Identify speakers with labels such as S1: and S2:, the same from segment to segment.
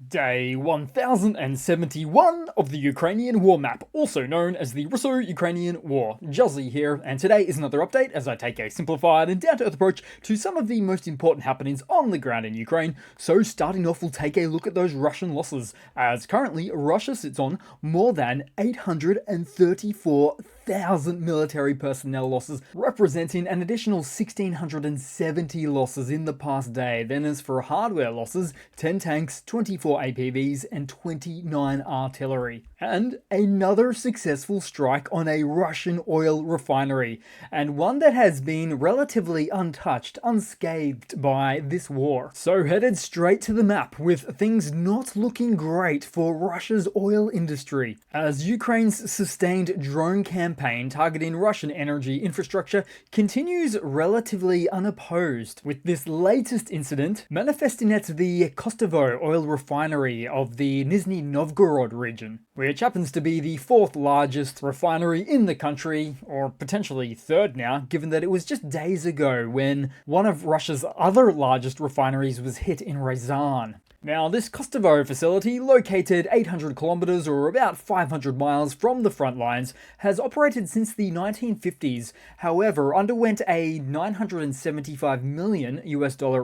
S1: Day 1071 of the Ukrainian War Map, also known as the Russo-Ukrainian War. Juzzie here, and today is another update as I take a simplified and down-to-earth approach to some of the most important happenings on the ground in Ukraine. So starting off, we'll take a look at those Russian losses, as currently Russia sits on more than 834,000 military personnel losses, representing an additional 1,670 losses in the past day. Then as for hardware losses, 10 tanks, 24 APVs, and 29 artillery. And another successful strike on a Russian oil refinery, and one that has been relatively untouched, unscathed by this war. So headed straight to the map, with things not looking great for Russia's oil industry, as Ukraine's sustained drone campaign targeting Russian energy infrastructure continues relatively unopposed, with this latest incident manifesting at the Kostovo oil refinery of the Nizhny Novgorod region, which happens to be the fourth largest refinery in the country, or potentially third now, given that it was just days ago when one of Russia's other largest refineries was hit in Ryazan. Now, this Kostovo facility, located 800 kilometers or about 500 miles from the front lines, has operated since the 1950s, however, underwent a $975 million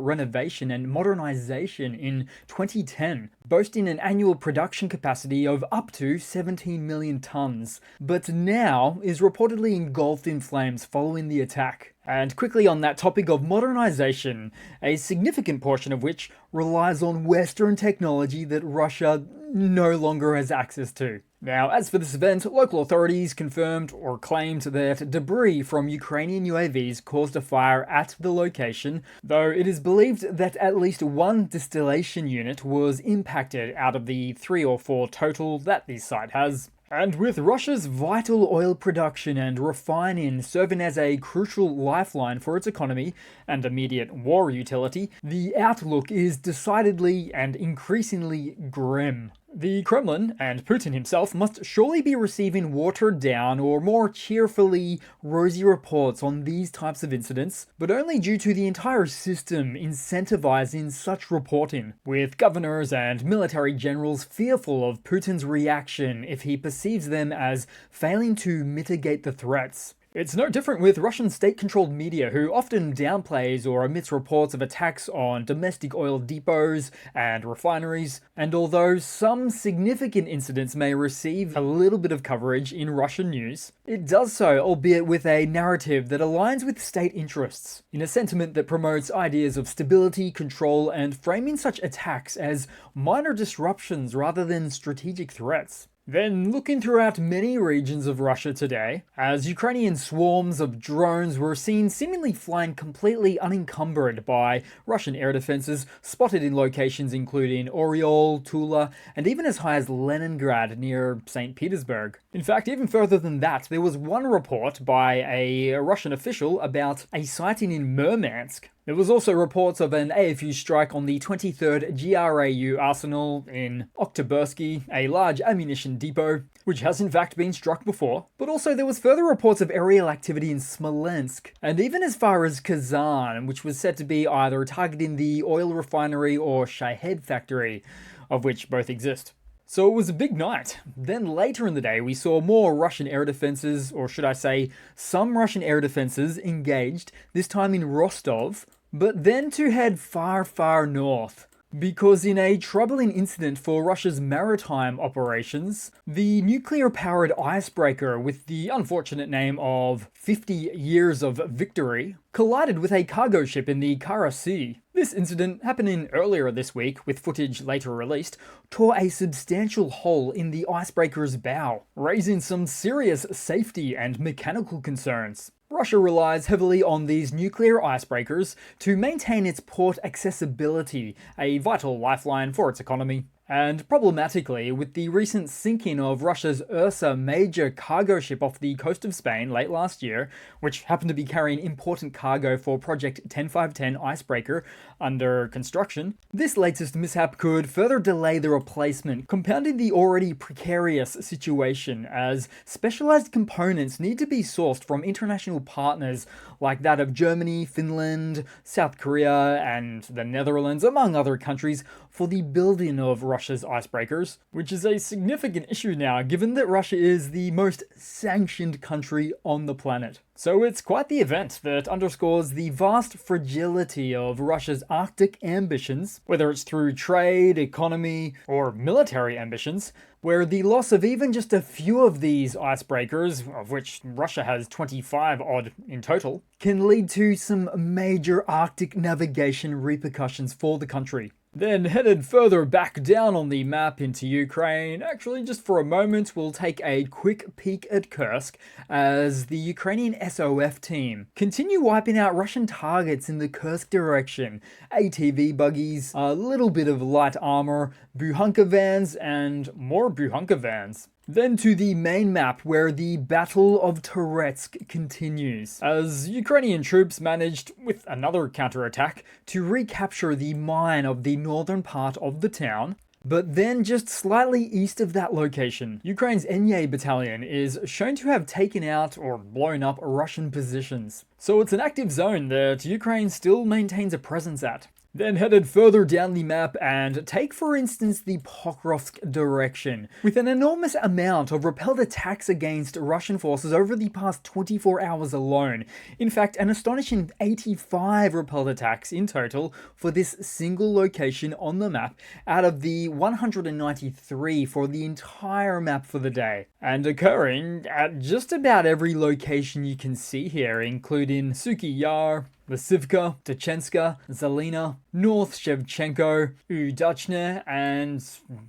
S1: renovation and modernization in 2010, boasting an annual production capacity of up to 17 million tons, but now is reportedly engulfed in flames following the attack. And quickly on that topic of modernization, a significant portion of which relies on Western technology that Russia no longer has access to. Now, as for this event, local authorities confirmed or claimed that debris from Ukrainian UAVs caused a fire at the location, though it is believed that at least one distillation unit was impacted out of the 3 or 4 total that the site has. And with Russia's vital oil production and refining serving as a crucial lifeline for its economy and immediate war utility, the outlook is decidedly and increasingly grim. The Kremlin, and Putin himself, must surely be receiving watered down or more cheerfully rosy reports on these types of incidents, but only due to the entire system incentivizing such reporting, with governors and military generals fearful of Putin's reaction if he perceives them as failing to mitigate the threats. It's no different with Russian state-controlled media, who often downplays or omits reports of attacks on domestic oil depots and refineries, and although some significant incidents may receive a little bit of coverage in Russian news, it does so albeit with a narrative that aligns with state interests, in a sentiment that promotes ideas of stability, control, and framing such attacks as minor disruptions rather than strategic threats. Then, looking throughout many regions of Russia today, as Ukrainian swarms of drones were seen seemingly flying completely unencumbered by Russian air defenses, spotted in locations including Oryol, Tula, and even as high as Leningrad near St. Petersburg. In fact, even further than that, there was one report by a Russian official about a sighting in Murmansk. There was also reports of an AFU strike on the 23rd GRAU arsenal in Oktyabrski, a large ammunition depot, which has in fact been struck before. But also there was further reports of aerial activity in Smolensk, and even as far as Kazan, which was said to be either targeting the oil refinery or Shahed factory, of which both exist. So it was a big night. Then later in the day, we saw more Russian air defenses, or should I say, some Russian air defenses engaged, this time in Rostov, but then to head far, far north. Because in a troubling incident for Russia's maritime operations, the nuclear-powered icebreaker with the unfortunate name of 50 Years of Victory collided with a cargo ship in the Kara Sea. This incident, happening earlier this week, with footage later released, tore a substantial hole in the icebreaker's bow, raising some serious safety and mechanical concerns. Russia relies heavily on these nuclear icebreakers to maintain its port accessibility, a vital lifeline for its economy. And problematically, with the recent sinking of Russia's Ursa major cargo ship off the coast of Spain late last year, which happened to be carrying important cargo for Project 10510 icebreaker under construction, this latest mishap could further delay the replacement, compounding the already precarious situation, as specialized components need to be sourced from international partners like that of Germany, Finland, South Korea, and the Netherlands, among other countries, for the building of Russia's icebreakers, which is a significant issue now given that Russia is the most sanctioned country on the planet. So it's quite the event that underscores the vast fragility of Russia's Arctic ambitions, whether it's through trade, economy, or military ambitions, where the loss of even just a few of these icebreakers, of which Russia has 25 odd in total, can lead to some major Arctic navigation repercussions for the country. Then headed further back down on the map into Ukraine, actually just for a moment we'll take a quick peek at Kursk as the Ukrainian SOF team continue wiping out Russian targets in the Kursk direction. ATV buggies, a little bit of light armor, Buhanka vans, and more Buhanka vans. Then to the main map where the Battle of Toretsk continues, as Ukrainian troops managed, with another counterattack, to recapture the mine of the northern part of the town. But then just slightly east of that location, Ukraine's Enye battalion is shown to have taken out or blown up Russian positions. So it's an active zone that Ukraine still maintains a presence at. Then headed further down the map and take for instance the Pokrovsk direction, with an enormous amount of repelled attacks against Russian forces over the past 24 hours alone. In fact, an astonishing 85 repelled attacks in total for this single location on the map out of the 193 for the entire map for the day, and occurring at just about every location you can see here, including Suky Yar, Lysivka, Tachenska, Zalina, North Shevchenko, Udachne, and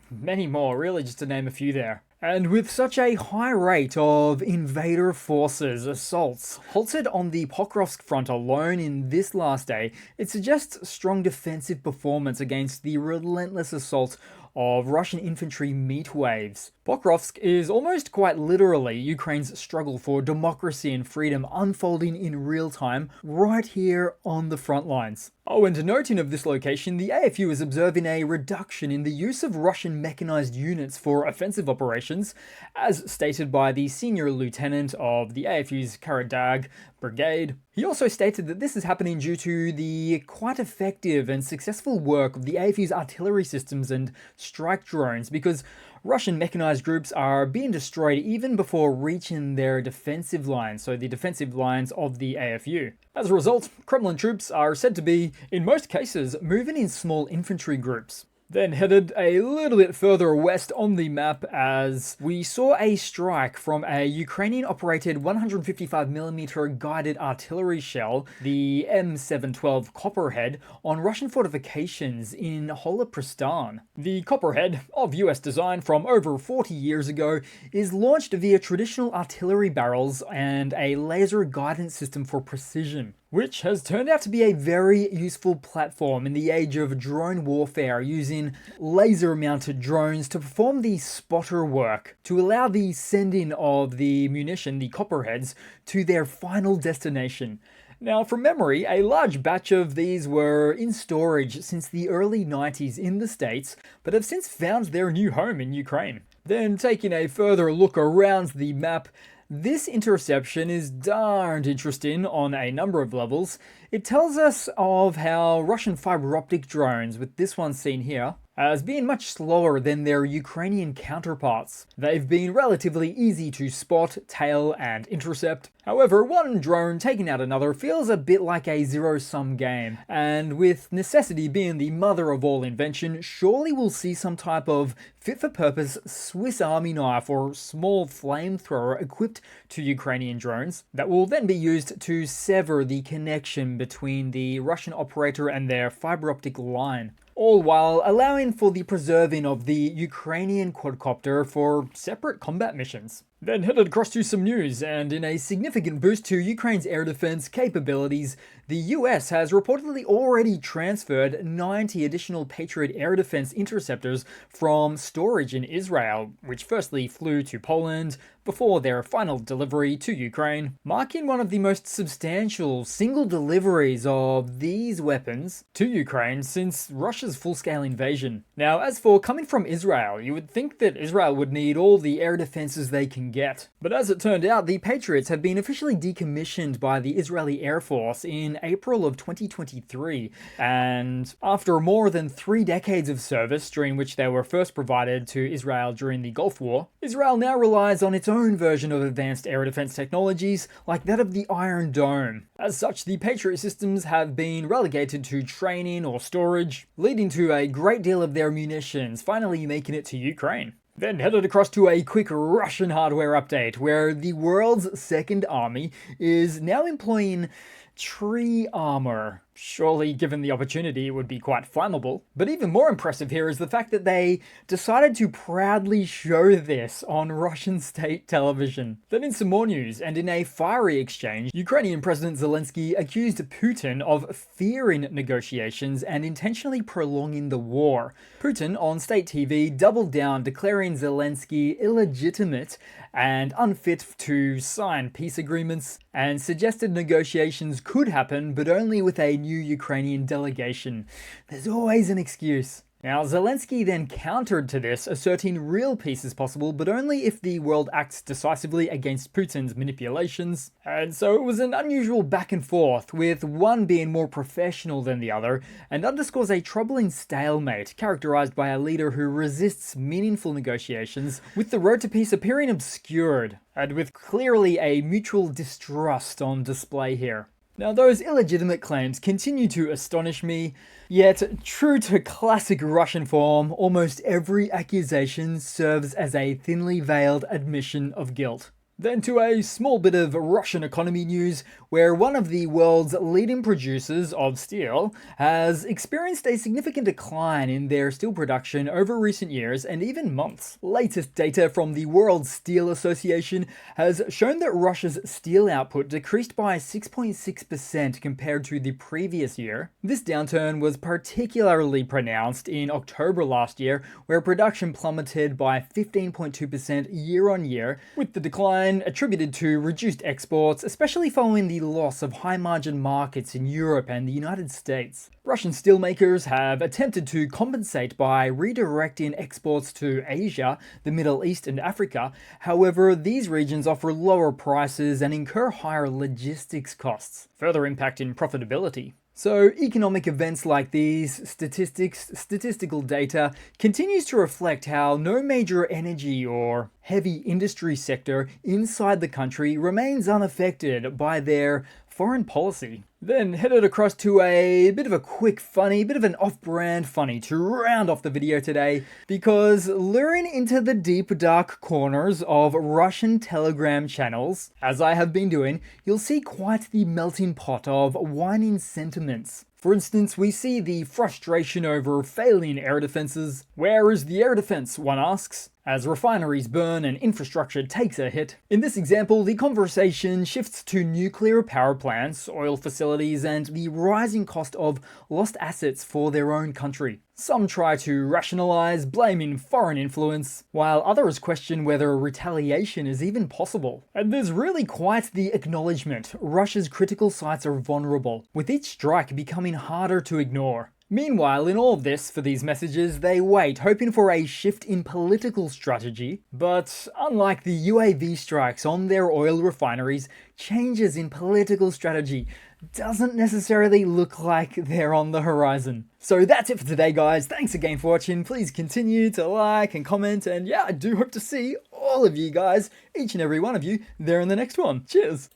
S1: many more, really just to name a few there. And with such a high rate of invader forces assaults halted on the Pokrovsk front alone in this last day, it suggests strong defensive performance against the relentless assault of Russian infantry meat waves. Pokrovsk is almost quite literally Ukraine's struggle for democracy and freedom unfolding in real time right here on the front lines. Oh, and noting of this location, the AFU is observing a reduction in the use of Russian mechanized units for offensive operations, as stated by the senior lieutenant of the AFU's Karadag brigade. He also stated that this is happening due to the quite effective and successful work of the AFU's artillery systems and strike drones, because Russian mechanized groups are being destroyed even before reaching their defensive lines, so the defensive lines of the AFU. As a result, Kremlin troops are said to be, in most cases, moving in small infantry groups. Then headed a little bit further west on the map as we saw a strike from a Ukrainian-operated 155mm guided artillery shell, the M712 Copperhead, on Russian fortifications in Holopristan. The Copperhead, of US design from over 40 years ago, is launched via traditional artillery barrels and a laser guidance system for precision, which has turned out to be a very useful platform in the age of drone warfare, using laser-mounted drones to perform the spotter work to allow the sending of the munition, the Copperheads, to their final destination. Now, from memory, a large batch of these were in storage since the early 90s in the States, but have since found their new home in Ukraine. Then, taking a further look around the map, this interception is darned interesting on a number of levels. It tells us of how Russian fiber optic drones, with this one seen here, as being much slower than their Ukrainian counterparts. They've been relatively easy to spot, tail, and intercept. However, one drone taking out another feels a bit like a zero-sum game, and with necessity being the mother of all invention, surely we'll see some type of fit-for-purpose Swiss Army knife or small flamethrower equipped to Ukrainian drones that will then be used to sever the connection between the Russian operator and their fiber optic line, all while allowing for the preserving of the Ukrainian quadcopter for separate combat missions. Then headed across to some news, and in a significant boost to Ukraine's air defense capabilities, the US has reportedly already transferred 90 additional Patriot air defense interceptors from storage in Israel, which firstly flew to Poland, before their final delivery to Ukraine, marking one of the most substantial single deliveries of these weapons to Ukraine since Russia's full-scale invasion. Now, as for coming from Israel, you would think that Israel would need all the air defenses they can get. But as it turned out, the Patriots have been officially decommissioned by the Israeli Air Force in April of 2023, and after more than 3 decades of service, during which they were first provided to Israel during the Gulf War, Israel now relies on its own version of advanced air defense technologies like that of the Iron Dome. As such, the Patriot systems have been relegated to training or storage, leading to a great deal of their munitions finally making it to Ukraine. Then headed across to a quick Russian hardware update, where the world's second army is now employing tree armor. Surely, given the opportunity, it would be quite flammable. But even more impressive here is the fact that they decided to proudly show this on Russian state television. Then in some more news, and in a fiery exchange, Ukrainian President Zelensky accused Putin of fearing negotiations and intentionally prolonging the war. Putin, on state TV, doubled down, declaring Zelensky illegitimate and unfit to sign peace agreements, and suggested negotiations could happen, but only with a new Ukrainian delegation. There's always an excuse. Now, Zelensky then countered to this, asserting real peace is possible, but only if the world acts decisively against Putin's manipulations. And so it was an unusual back and forth, with one being more professional than the other, and underscores a troubling stalemate, characterized by a leader who resists meaningful negotiations, with the road to peace appearing obscured, and with clearly a mutual distrust on display here. Now, those illegitimate claims continue to astonish me, yet, true to classic Russian form, almost every accusation serves as a thinly veiled admission of guilt. Then to a small bit of Russian economy news, where one of the world's leading producers of steel has experienced a significant decline in their steel production over recent years and even months. Latest data from the World Steel Association has shown that Russia's steel output decreased by 6.6% compared to the previous year. This downturn was particularly pronounced in October last year, where production plummeted by 15.2% year on year, with the decline attributed to reduced exports, especially following the loss of high-margin markets in Europe and the United States. Russian steelmakers have attempted to compensate by redirecting exports to Asia, the Middle East and Africa. However, these regions offer lower prices and incur higher logistics costs, further impacting profitability. So, economic events like these, statistical data, continues to reflect how no major energy or heavy industry sector inside the country remains unaffected by their foreign policy. Then headed across to a bit of a quick funny, bit of an off-brand funny to round off the video today, because luring into the deep dark corners of Russian Telegram channels, as I have been doing, you'll see quite the melting pot of whining sentiments. For instance, we see the frustration over failing air defenses. Where is the air defense, one asks, as refineries burn and infrastructure takes a hit. In this example, the conversation shifts to nuclear power plants, oil facilities, and the rising cost of lost assets for their own country. Some try to rationalize, blaming foreign influence, while others question whether retaliation is even possible. And there's really quite the acknowledgement Russia's critical sites are vulnerable, with each strike becoming harder to ignore. Meanwhile, in all of this, for these messages, they wait, hoping for a shift in political strategy. But unlike the UAV strikes on their oil refineries, changes in political strategy doesn't necessarily look like they're on the horizon. So that's it for today, guys. Thanks again for watching. Please continue to like and comment, and yeah, I do hope to see all of you guys, each and every one of you, there in the next one. Cheers!